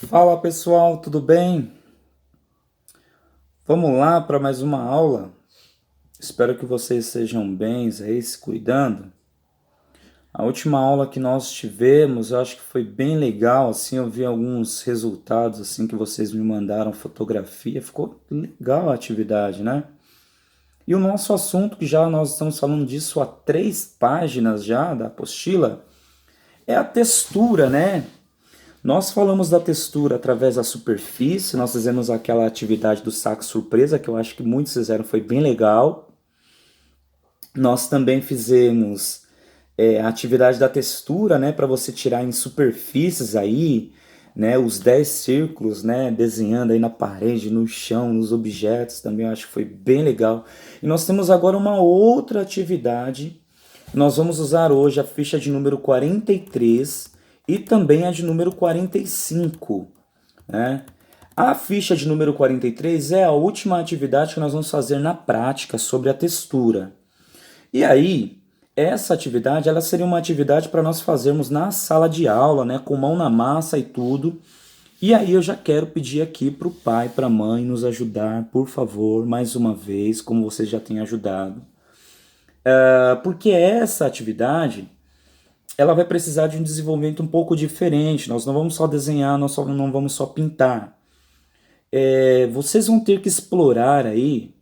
Fala pessoal, tudo bem? Vamos lá para mais uma aula. Espero que vocês sejam bens aí, se cuidando. A última aula que nós tivemos, eu acho que foi bem legal, assim, eu vi alguns resultados assim que vocês me mandaram fotografia, ficou legal a atividade, né? E o nosso assunto, que já nós estamos falando disso há 3 páginas já da apostila, é a textura, né? Nós falamos da textura através da superfície, nós fizemos aquela atividade do saco surpresa, que eu acho que muitos fizeram, foi bem legal. Nós também fizemos a atividade da textura, né, para você tirar em superfícies aí, né, os 10 círculos, né, desenhando aí na parede, no chão, nos objetos, também eu acho que foi bem legal. E nós temos agora uma outra atividade. Nós vamos usar hoje a ficha de número 43 e também a de número 45, né? A ficha de número 43 é a última atividade que nós vamos fazer na prática sobre a textura. E aí, essa atividade, ela seria uma atividade para nós fazermos na sala de aula, né, com mão na massa e tudo. E aí eu já quero pedir aqui para o pai, para a mãe nos ajudar, por favor, mais uma vez, como vocês já têm ajudado. Porque essa atividade, ela vai precisar de um desenvolvimento um pouco diferente. Nós não vamos só desenhar, não vamos só pintar. Vocês vão ter que explorar aí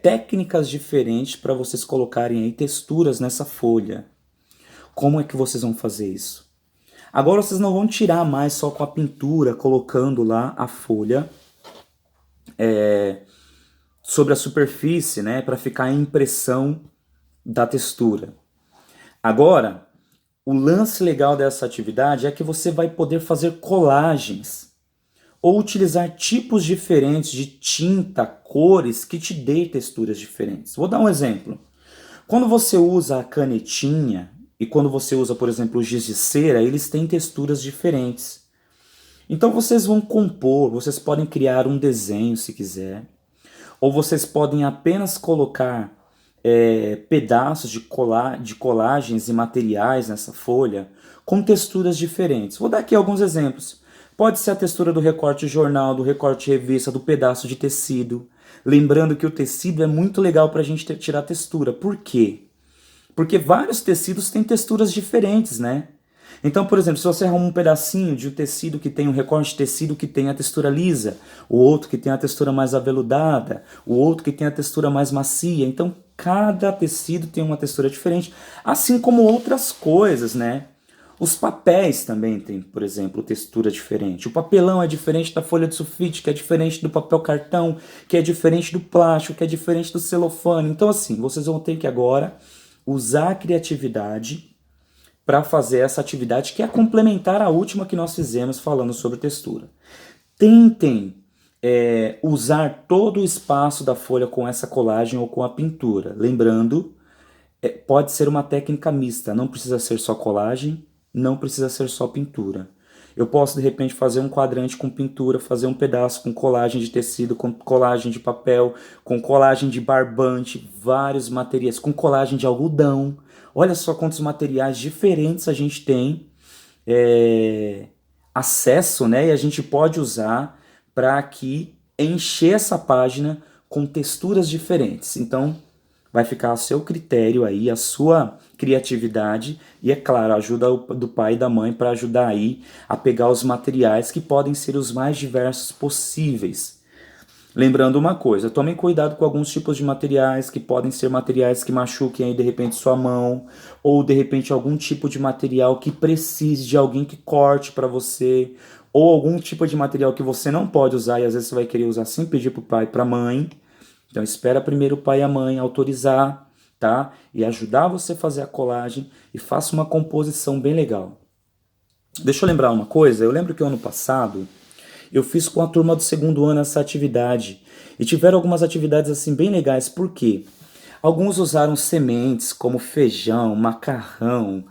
técnicas diferentes para vocês colocarem aí texturas nessa folha. Como é que vocês vão fazer isso? Agora vocês não vão tirar mais só com a pintura, colocando lá a folha sobre a superfície, né, para ficar a impressão da textura. Agora, o lance legal dessa atividade é que você vai poder fazer colagens ou utilizar tipos diferentes de tinta, cores que te dê texturas diferentes. Vou dar um exemplo. Quando você usa a canetinha e quando você usa, por exemplo, o giz de cera, eles têm texturas diferentes. Então vocês vão compor, vocês podem criar um desenho se quiser, ou vocês podem apenas colocar pedaços de colagens e materiais nessa folha com texturas diferentes. Vou dar aqui alguns exemplos. Pode ser a textura do recorte jornal, do recorte revista, do pedaço de tecido. Lembrando que o tecido é muito legal para a gente tirar textura. Por quê? Porque vários tecidos têm texturas diferentes, né? Então, por exemplo, se você arruma um pedacinho de um tecido que tem um recorte de tecido que tem a textura lisa, o outro que tem a textura mais aveludada, o outro que tem a textura mais macia, então cada tecido tem uma textura diferente, assim como outras coisas, né? Os papéis também têm, por exemplo, textura diferente. O papelão é diferente da folha de sulfite, que é diferente do papel cartão, que é diferente do plástico, que é diferente do celofane. Então, assim, vocês vão ter que agora usar a criatividade para fazer essa atividade que é complementar à última que nós fizemos falando sobre textura. Tentem usar todo o espaço da folha com essa colagem ou com a pintura. Lembrando, pode ser uma técnica mista, não precisa ser só colagem, não precisa ser só pintura. Eu posso de repente fazer um quadrante com pintura, fazer um pedaço com colagem de tecido, com colagem de papel, com colagem de barbante, vários materiais, com colagem de algodão. Olha só quantos materiais diferentes a gente tem acesso, né? E a gente pode usar para aqui encher essa página com texturas diferentes. Então, vai ficar a seu critério aí, a sua criatividade e, é claro, a ajuda do pai e da mãe para ajudar aí a pegar os materiais que podem ser os mais diversos possíveis. Lembrando uma coisa, tomem cuidado com alguns tipos de materiais que podem ser materiais que machuquem aí de repente sua mão, ou de repente algum tipo de material que precise de alguém que corte para você, ou algum tipo de material que você não pode usar e às vezes você vai querer usar sem pedir para o pai e para a mãe. Então espera primeiro o pai e a mãe autorizar, tá? E ajudar você a fazer a colagem e faça uma composição bem legal. Deixa eu lembrar uma coisa, eu lembro que ano passado eu fiz com a turma do segundo ano essa atividade e tiveram algumas atividades assim bem legais, por quê? Alguns usaram sementes como feijão, macarrão,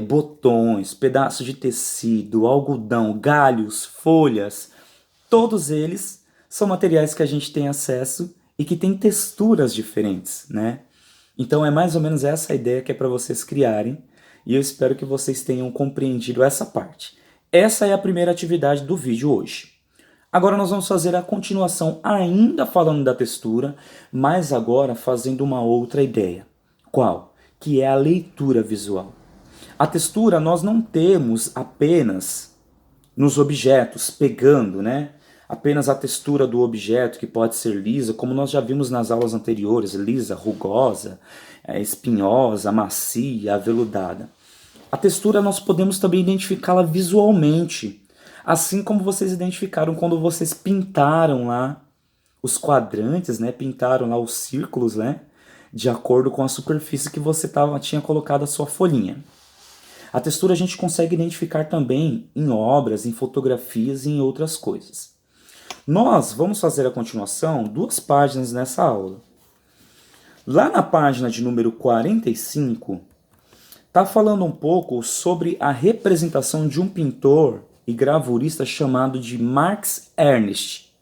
botões, pedaços de tecido, algodão, galhos, folhas. Todos eles são materiais que a gente tem acesso e que têm texturas diferentes, né? Então é mais ou menos essa a ideia que é para vocês criarem e eu espero que vocês tenham compreendido essa parte. Essa é a primeira atividade do vídeo hoje. Agora nós vamos fazer a continuação ainda falando da textura, mas agora fazendo uma outra ideia. Qual? Que é a leitura visual. A textura nós não temos apenas nos objetos, pegando, né? Apenas a textura do objeto, que pode ser lisa, como nós já vimos nas aulas anteriores, lisa, rugosa, espinhosa, macia, aveludada. A textura nós podemos também identificá-la visualmente, assim como vocês identificaram quando vocês pintaram lá os quadrantes, né? Pintaram lá os círculos, né? De acordo com a superfície que você tinha colocado a sua folhinha. A textura a gente consegue identificar também em obras, em fotografias e em outras coisas. Nós vamos fazer a continuação 2 páginas nessa aula. Lá na página de número 45, está falando um pouco sobre a representação de um pintor e gravurista chamado de Max Ernst.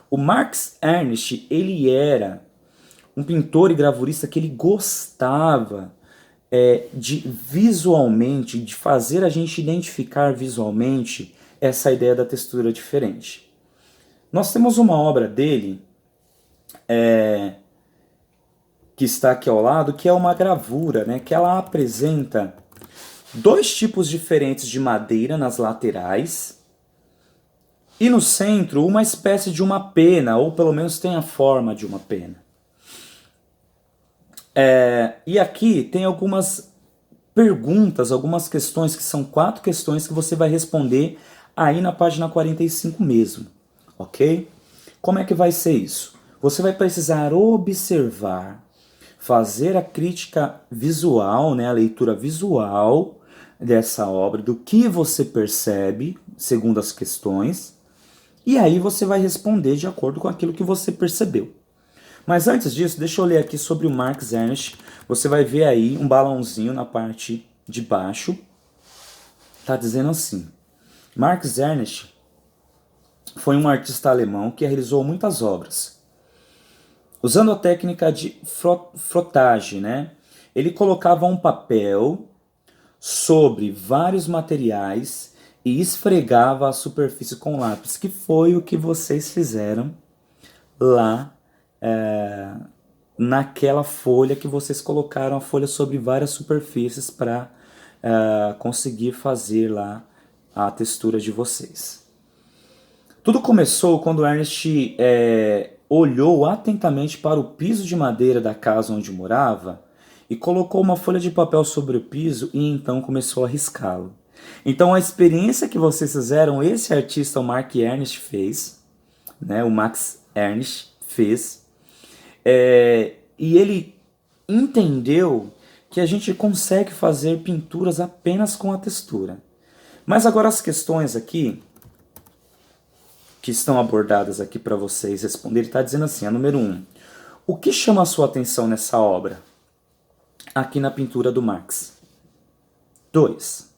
O Max Ernst, ele era um pintor e gravurista que ele gostava de visualmente, de fazer a gente identificar visualmente essa ideia da textura diferente. Nós temos uma obra dele, que está aqui ao lado, que é uma gravura, né, que ela apresenta 2 tipos diferentes de madeira nas laterais e no centro uma espécie de uma pena, ou pelo menos tem a forma de uma pena. E aqui tem algumas perguntas, algumas questões, que são 4 questões que você vai responder aí na página 45 mesmo, ok? Como é que vai ser isso? Você vai precisar observar, fazer a crítica visual, né, a leitura visual dessa obra, do que você percebe, segundo as questões, e aí você vai responder de acordo com aquilo que você percebeu. Mas antes disso, deixa eu ler aqui sobre o Max Ernst. Você vai ver aí um balãozinho na parte de baixo. Está dizendo assim: Max Ernst foi um artista alemão que realizou muitas obras. Usando a técnica de frotagem, né? Ele colocava um papel sobre vários materiais e esfregava a superfície com lápis, que foi o que vocês fizeram lá naquela folha que vocês colocaram a folha sobre várias superfícies para conseguir fazer lá a textura de vocês. Tudo começou quando Ernst olhou atentamente para o piso de madeira da casa onde morava e colocou uma folha de papel sobre o piso e então começou a riscá-lo. Então a experiência que vocês fizeram, esse artista, o Max Ernst, fez, né, o Max Ernst fez, e ele entendeu que a gente consegue fazer pinturas apenas com a textura. Mas agora as questões aqui, que estão abordadas aqui para vocês responderem, está dizendo assim, a número 1. O que chama a sua atenção nessa obra? Aqui na pintura do Max. 2.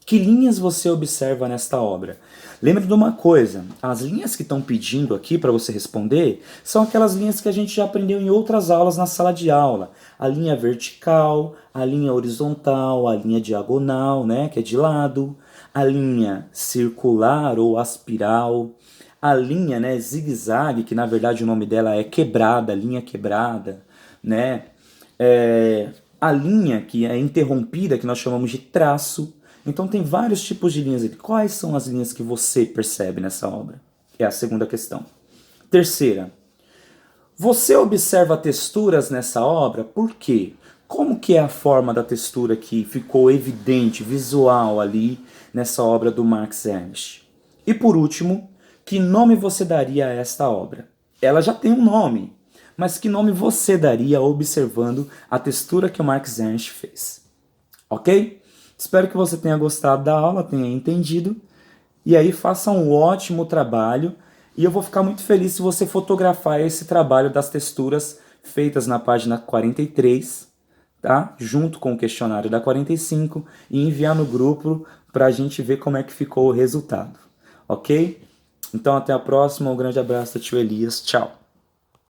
Que linhas você observa nesta obra? Lembre de uma coisa, as linhas que estão pedindo aqui para você responder são aquelas linhas que a gente já aprendeu em outras aulas na sala de aula. A linha vertical, a linha horizontal, a linha diagonal, né, que é de lado, a linha circular ou aspiral, a linha, né, zigue-zague, que na verdade o nome dela é quebrada, linha quebrada, né, a linha que é interrompida, que nós chamamos de traço. Então tem vários tipos de linhas. Quais são as linhas que você percebe nessa obra? É a segunda questão. Terceira, você observa texturas nessa obra? Por quê? Como que é a forma da textura que ficou evidente, visual ali nessa obra do Max Ernst? E por último, que nome você daria a esta obra? Ela já tem um nome, mas que nome você daria observando a textura que o Max Ernst fez? Ok? Espero que você tenha gostado da aula, tenha entendido, e aí faça um ótimo trabalho, e eu vou ficar muito feliz se você fotografar esse trabalho das texturas feitas na página 43, tá? Junto com o questionário da 45, e enviar no grupo para a gente ver como é que ficou o resultado, ok? Então até a próxima, um grande abraço do tio Elias, tchau!